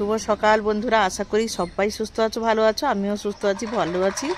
শুভ সকাল বন্ধুরা, আশা করি সবাই সুস্থ আছো, ভালো আছো। আমিও সুস্থ আছি, ভালো আছি।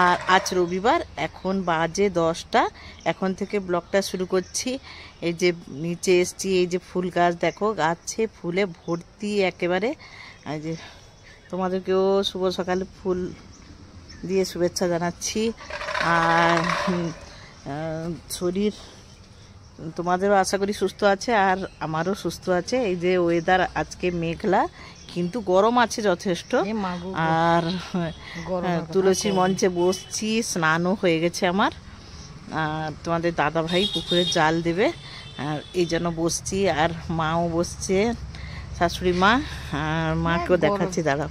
আর আজ রবিবার, এখন বাজে 10টা। এখন থেকে ব্লগটা শুরু করছি। এই যে নিচে এসছি, এই যে ফুল গাছ দেখো, গাছে ফুলে ভর্তি একেবারে। এই যে তোমাদেরকেও শুভ সকালে ফুল দিয়ে শুভেচ্ছা জানাচ্ছি। আর শরীর তোমাদেরও আশা করি সুস্থ আছে, আর আমারও সুস্থ আছে। এই যে ওয়েদার আজকে মেঘলা, কিন্তু গরম আছে যথেষ্ট। আর তুলসী মঞ্চে বসছি, স্নানও হয়ে গেছে আমার। আর তোমাদের দাদা ভাই পুকুরে জাল দেবে, আর এই জন্য বসছি। আর মাও বসছে, শাশুড়ি মা। আর মাকেও দেখাচ্ছি, দাঁড়াও।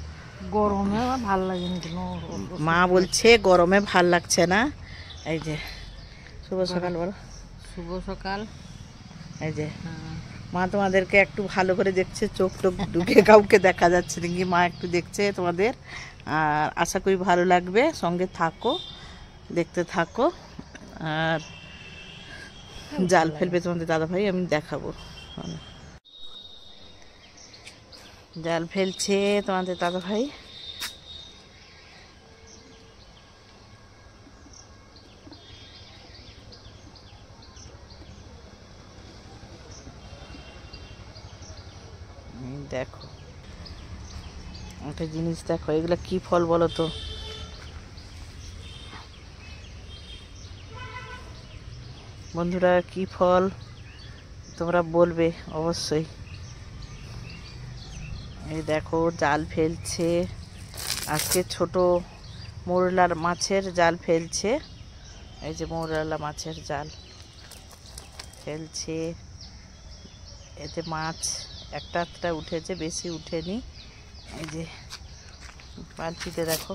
গরমে ভাল লাগে না, মা বলছে গরমে ভাল লাগছে না। এই যে শুভ সকাল, বলো শুভ সকাল। এই যে মা তোমাদেরকে একটু ভালো করে দেখছে, চোখ টোক ঢুকে কাউকে দেখা যাচ্ছে নাকি, মা একটু দেখছে তোমাদের। আর আশা করি ভালো লাগবে, সঙ্গে থাকো, দেখতে থাকো। আর জাল ফেলবে তোমাদের দাদা ভাই, আমি দেখাবো। জাল ফেলছে তোমাদের দাদা ভাই। দেখো একটা জিনিস দেখো, এগুলো কি ফল বলো তো? বন্ধুরা কি ফল তোমরা বলবে অবশ্যই। এই দেখো জাল ফেলছে আজকে, ছোট মৌরলার মাছের জাল ফেলছে। এই যে মৌরলা মাছের জাল ফেলছে, এতে মাছ একটা একটা উঠেছে, বেশি উঠেনি। এই যে বালতিতে দেখো,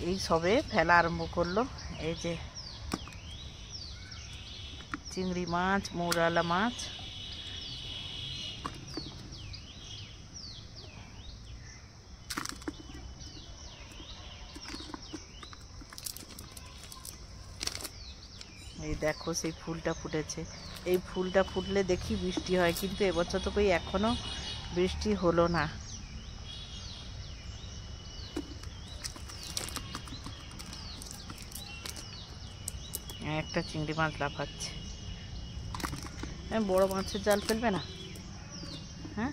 এই সবে ফেলা আরম্ভ করলো। এই যে চিংড়ি মাছ, মৌরলা মাছ। এই দেখো সেই ফুলটা ফুটেছে। এই ফুলটা ফুটলে দেখি বৃষ্টি হয়, কিন্তু এবছর তো কই এখনো বৃষ্টি হলো না। একটা চিংড়ি মাছ লাফাচ্ছে। বড় মাছের জাল ফেলবে না? হ্যাঁ,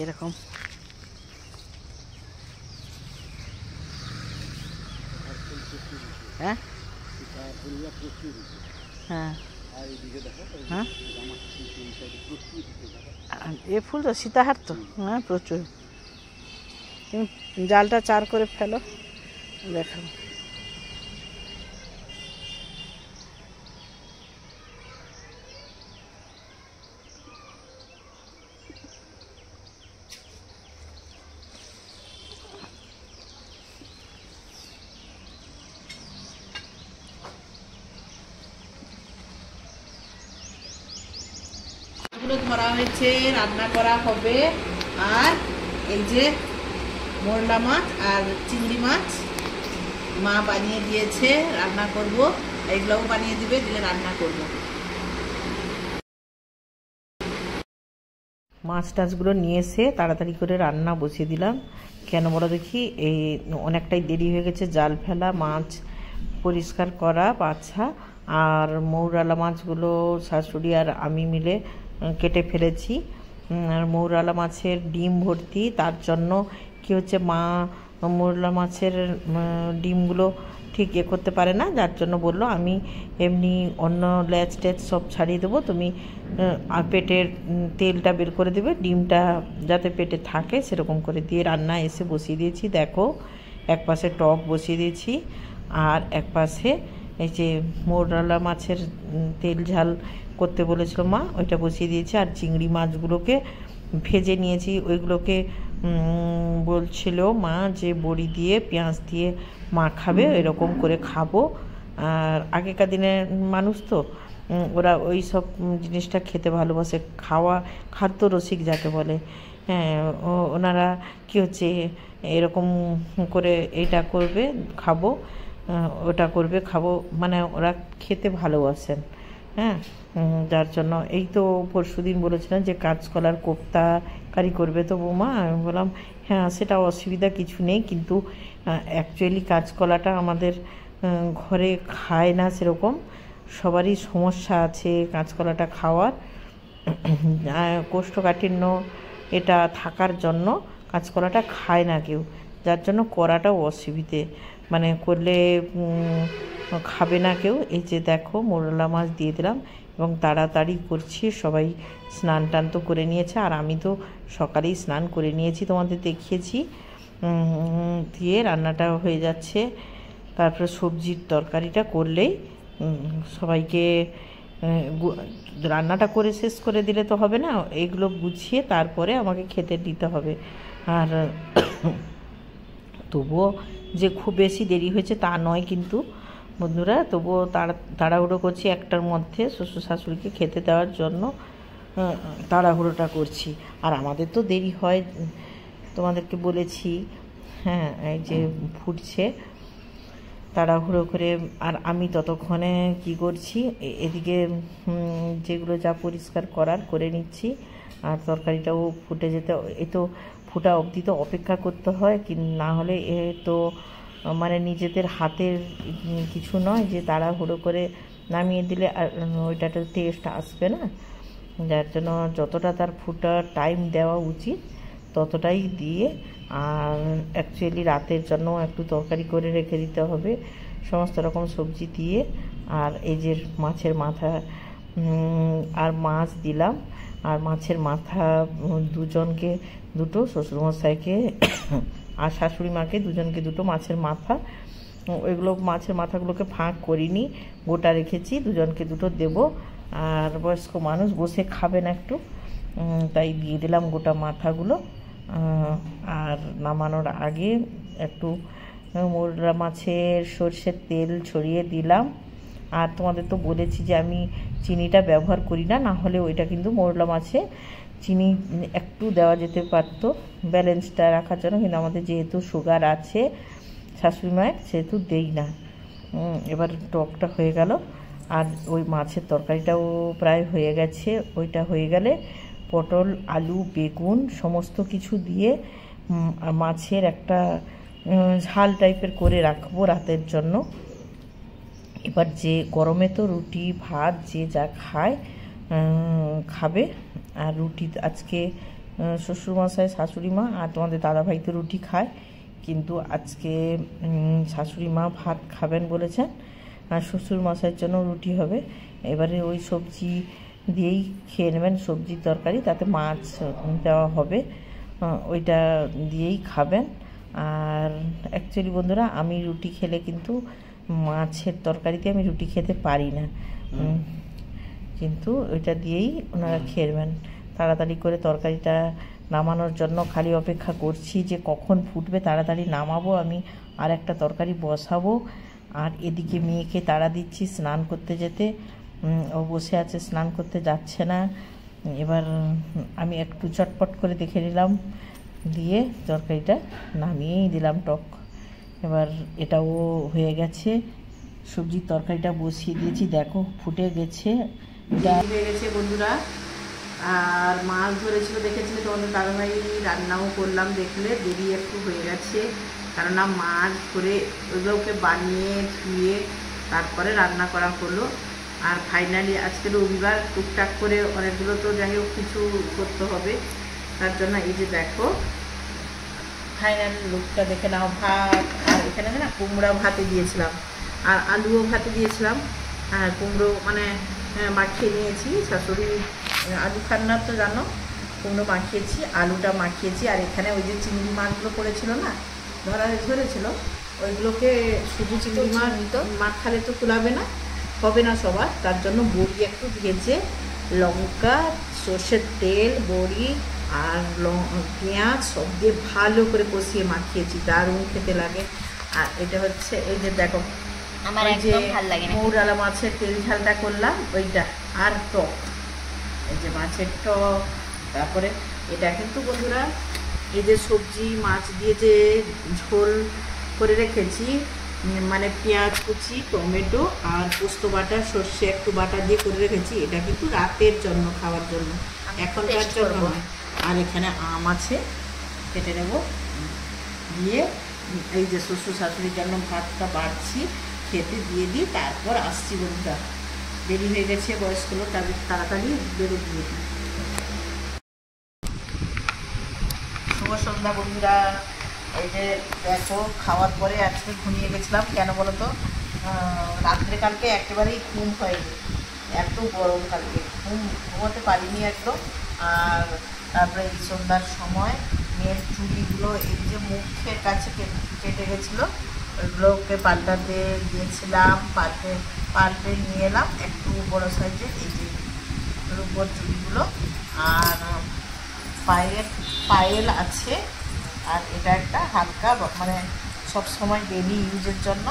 এরকম হ্যাঁ হ্যাঁ হ্যাঁ, এ ফুল তো সীতাহার তো, হ্যাঁ প্রচুর। তুমি জালটা চার করে ফেলো, দেখো। ধরা হয়েছে, রান্না করা হবে। আর এই যে মোরলা মাছ আর চিংড়ি মাছ মা বানিয়ে দিয়েছে, রান্না করব। এগুলোও বানিয়ে দিবে, দিলে রান্না করব। মাছ টাছগুলো নিয়ে এসে তাড়াতাড়ি করে রান্না বসিয়ে দিলাম। কেন বলো দেখি, এই অনেকটাই দেরি হয়ে গেছে। জাল ফেলা, মাছ পরিষ্কার করা, বাছা। আর মৌরলা মাছগুলো শাশুড়ি আর আমি মিলে কেটে ফেলেছি। আর মৌরলা মাছের ডিম ভর্তি, তার জন্য কি হচ্ছে, মা মৌরলা মাছের ডিমগুলো ঠিক করতে পারে না, যার জন্য বললো আমি এমনি অন্য ল্যাচ ট্যাচ সব ছাড়িয়ে দেবো, তুমি পেটের তেলটা বের করে দেবে, ডিমটা যাতে পেটে থাকে সেরকম করে দিয়ে রান্না এসে বসিয়ে দিয়েছি। দেখো এক পাশে টক বসিয়ে দিয়েছি, আর এক পাশে এই যে মৌরলা মাছের তেল ঝাল করতে বলেছিল মা, ওইটা বসিয়ে দিয়েছি। আর চিংড়ি মাছগুলোকে ভেজে নিয়েছি, ওইগুলোকে বলছিল মা যে বড়ি দিয়ে পেঁয়াজ দিয়ে মা খাবে, এরকম করে খাবো। আর আগেকার দিনের মানুষ তো, ওরা ওই সব জিনিসটা খেতে ভালোবাসে, খাদ্য রসিক যাকে বলে। হ্যাঁ, ওনারা কী হচ্ছে এরকম করে এটা করবে খাবো, ওটা করবে খাবো, মানে ওরা খেতে ভালোবাসেন। হ্যাঁ, যার জন্য এই তো পরশুদিন বলেছিলেন যে কাঁচকলার কোপ্তা কারি করবে তো বৌমা। আমি বললাম হ্যাঁ, সেটা অসুবিধা কিছু নেই, কিন্তু অ্যাকচুয়ালি কাঁচকলাটা আমাদের ঘরে খায় না সেরকম, সবারই সমস্যা আছে কাঁচকলাটা খাওয়ার। কোষ্ঠকাঠিন্য এটা থাকার জন্য কাঁচকলাটা খায় না কেউ, যার জন্য করাটাও অসুবিধে, মানে করলে খাবে না কেউ। এই যে দেখো মোরলা মাছ দিয়ে দিলাম এবং তাড়াতাড়ি করছি, সবাই স্নান টান তো করে নিয়েছে, আর আমি তো সকালেই স্নান করে নিয়েছি, তোমাদের দেখিয়েছি। দিয়ে রান্নাটা হয়ে যাচ্ছে, তারপরে সবজির তরকারিটা করলেই সবাইকে রান্নাটা করে শেষ করে দিলে তো হবে না, এগুলো গুছিয়ে তারপরে আমাকে খেতে দিতে হবে। আর তবুও যে খুব বেশি দেরি হয়েছে তা নয় কিন্তু বন্ধুরা, তবুও তাড়াহুড়ো করছি, একটার মধ্যে শ্বশুর শাশুড়িকে খেতে দেওয়ার জন্য তাড়াহুড়োটা করছি। আর আমাদের তো দেরি হয়, তোমাদেরকে বলেছি। হ্যাঁ, এই যে ফুটছে তাড়াহুড়ো করে, আর আমি ততক্ষণে কি করছি, এদিকে যেগুলো যা পরিষ্কার করার করে নিচ্ছি, আর তরকারিটাও ফুটে যেতে, এ তো ফুটা অবধি তো অপেক্ষা করতে হয়, কি না হলে এ তো মানে নিজেদের হাতের কিছু নয় যে তাড়াহুড়ো করে নামিয়ে দিলে আর ওইটাতে টেস্ট আসবে না, যার জন্য যতটা তার ফুটার টাইম দেওয়া উচিত ততটাই দিয়ে, আর অ্যাকচুয়ালি রাতের জন্য একটু তরকারি করে রেখে দিতে হবে সমস্ত রকম সবজি দিয়ে। আর এই যে মাছের মাথা আর মাছ দিলাম, আর মাছের মাথা দুজনকে দুটো, শ্বশুরমশাইকে আর শাশুড়ি মাকে দুজনকে দুটো মাছের মাথা, ওইগুলো মাছের মাথাগুলোকে ফাঁক করিনি, গোটা রেখেছি, দুজনকে দুটো দেব। আর বয়স্ক মানুষ বসে খাবেন একটু, তাই দিয়ে দিলাম গোটা মাথাগুলো। আর নামানোর আগে একটু মোরলা মাছের সর্ষের তেল ছড়িয়ে দিলাম। আর তোমাদের তো বলেছি যে আমি চিনিটা ব্যবহার করি না, না হলে ওইটা কিন্তু মোরলা মাছে চিনি একটু দেওয়া যেতে পারতো ব্যালেন্সটা রাখার জন্য, কিন্তু আমাদের যেহেতু সুগার আছে শাশুড়ি মায়ের, সেহেতু দেই না। এবার টকটা হয়ে গেল, আর ওই মাছের তরকারিটাও প্রায় হয়ে গেছে। ওইটা হয়ে গেলে পটল আলু বেগুন সমস্ত কিছু দিয়ে মাছের একটা ঝাল টাইপের করে রাখবো রাতের জন্য। এবার যে গরমে তো রুটি ভাত যে যা খায় খাবে, আর রুটি আজকে শ্বশুরমশাই শাশুড়ি মা আর তোমাদের দাদাভাই তো রুটি খায়, কিন্তু আজকে শাশুড়ি মা ভাত খাবেন বলেছেন, আর শ্বশুরমশাইয়ের জন্য রুটি হবে। এবারে ওই সবজি দিয়েই খেয়ে নেবেন, সবজির তরকারি, তাতে মাছ দেওয়া হবে, ওইটা দিয়েই খাবেন। আর অ্যাকচুয়ালি বন্ধুরা আমি রুটি খেলে কিন্তু মাছের তরকারিতে আমি রুটি খেতে পারি না, কিন্তু ওইটা দিয়েই ওনারা খেয়ে তাড়াতাড়ি করে তরকারিটা নামানোর জন্য খালি অপেক্ষা করছি যে কখন ফুটবে, তাড়াতাড়ি নামাবো, আমি আর একটা তরকারি বসাবো। আর এদিকে মেয়েকে তাড়া দিচ্ছি স্নান করতে যেতে, ও বসে আছে স্নান করতে যাচ্ছে না। এবার আমি একটু চটপট করে দেখে নিলাম, দিয়ে তরকারিটা নামিয়েই দিলাম টক। এবার এটাও হয়ে গেছে, সবজির তরকারিটা বসিয়ে দিয়েছি, দেখো ফুটে গেছে, হয়ে গেছে বন্ধুরা। আর মাছ ধরেছিল দেখেছিলে তোমাদের দাদাভাই, রান্নাও করলাম, দেখলে দেরি একটু হয়ে গেছে, কেননা মাছ ধরে ওগুলোকে বানিয়ে ধুয়ে তারপরে রান্না করা হলো। আর ফাইনালি আজকে রবিবার, টুকটাক করে অনেকগুলো তো যাই হোক কিছু করতে হবে, তার জন্য এই যে দেখো ফাইনাল লুকটা দেখে নাও। ভাত, আর এখানে না কুমড়া ভাতে দিয়েছিলাম, আর আলুও ভাতে দিয়েছিলাম, আর কুমড়ো মানে মাখিয়ে নিয়েছি, শাশুড়ি আলু খান না তো জানো, কুমড়ো মাখিয়েছি, আলুটা মাখিয়েছি। আর এখানে ওই যে চিংড়ি মাছগুলো পড়েছিল না, ধরেছিল, ওইগুলোকে শুধু চিংড়ি মাছ মাখালে তো তুলাবে না, হবে না সবার, তার জন্য বড়ি একটু ভেজে লঙ্কা সর্ষের তেল বড়ি আর পেঁয়াজ সব দিয়ে ভালো করে কষিয়ে মাখিয়েছি, দারুণ খেতে লাগে। আর এটা হচ্ছে এই যে দেখো আমার একদম ভালো লাগে না, মৌরালা মাছের তেল ঝালটা করলাম ওইটা, আর টক, এই যে মাছের টক, তারপরে এটা কিন্তু বন্ধুরা এই যে সবজি মাছ দিয়ে যে ঝোল করে রেখেছি, মানে পেঁয়াজ কুচি, টমেটো আর পোস্ত বাটা, সর্ষে একটু বাটা দিয়ে করে রেখেছি, এটা কিন্তু রাতের জন্য খাওয়ার জন্য, এখনকার জন্য নয়। আর এখানে আম আছে, কেটে নেব, দিয়ে এই যে শ্বশুর শাশুড়ির জন্য ভাতটা বাড়ছি, খেতে দিয়ে দিই, তারপর আসছি বন্ধুরা। দেরি হয়ে গেছে, বয়স্ক লোক, তাদের তাড়াতাড়ি বেরো দিয়ে দিই। শুভ সন্ধ্যা বন্ধুরা। এই যে দেখো, খাওয়ার পরে আজকে ঘুমিয়ে গেছিলাম, কেন বলো তো, রাত্রে কালকে একেবারেই ঘুম হয়নি, এত গরম কালকে, ঘুমোতে পারিনি একদম। আর তারপরে এই সন্ধ্যার সময় মেয়ের চুড়িগুলো এই যে মুখের কাছে কেটে গেছিলো, ওইগুলোকে পাল্টাতে গিয়েছিলাম, পাল্টে নিয়ে এলাম একটু বড়ো সাইজের এই যে রূপোর চুড়িগুলো। আর পায়েল আছে, আর এটা একটা হালকা মানে সব সময় ডেলি ইউজের জন্য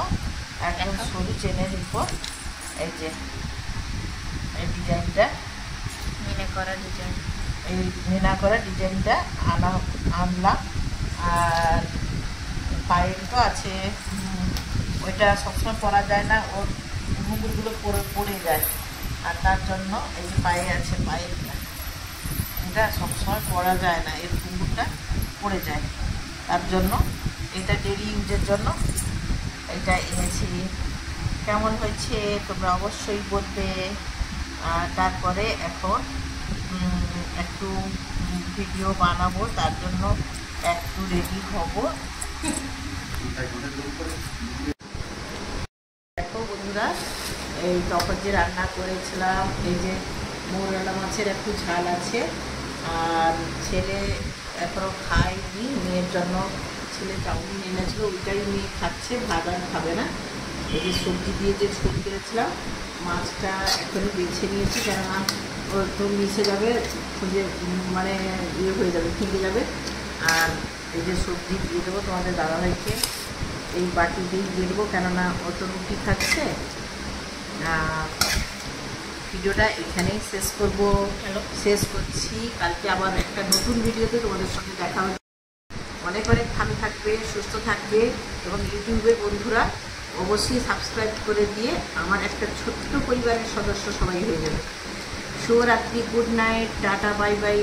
একদম সরু চেনের উপর এই যে এই ডিজাইনটা, এই মিনা করা ডিজাইনটা আনলাম। আর পায়েল তো আছে, ওইটা সবসময় পরা যায় না, ওর ঘুঙুরগুলো পড়ে যায়, আর তার জন্য এই যে পায়ে আছে পায়েলটা, এটা সবসময় পরা যায় না, এর ঘুঙুরটা পড়ে যায়, তার জন্য এটা ডেলি ইউজের জন্য এটা এনেছি। কেমন হয়েছে তোমরা অবশ্যই বলবে। তারপরে এখন একটু ভিডিও বানাবো, তার জন্য একটু রেডি হব। দেখো বন্ধুরা, এই তখন যে রান্না করেছিলাম, এই যে মৌরালা মাছের একটু ঝাল আছে, আর ছেলে এখনও খায়নি, মেয়ের জন্য ছেলে চাউমিন এনেছিল, ওইটাই মেয়ে খাচ্ছে, ভাত আর খাবে না। এই যে সবজি দিয়ে যে ঝোল করেছিলাম, মাছটা এখনই বেছে নিয়েছি, কেননা ও তো মিশে যাবে, যে মানে ইয়ে হয়ে যাবে, ফিরে যাবে। আর এই যে সবজি দিয়ে দেবো তোমাদের দাদাভাইকে, এই বাটিতেই দিয়ে দেবো, কেননা ও তো রুটি খাচ্ছে। ভিডিওটা এখানেই শেষ করছি। কালকে আবার একটা নতুন ভিডিওতে তোমাদের সঙ্গে দেখা হবে। অনেক ভালো থাকবে, সুস্থ থাকবে, এবং ইউটিউবের বন্ধুরা অবশ্যই সাবস্ক্রাইব করে দিয়ে আমার একটা ছোট্ট পরিবারের সদস্য সবাই হয়ে যাবে। শুভরাত্রি, good night, tata, bye bye.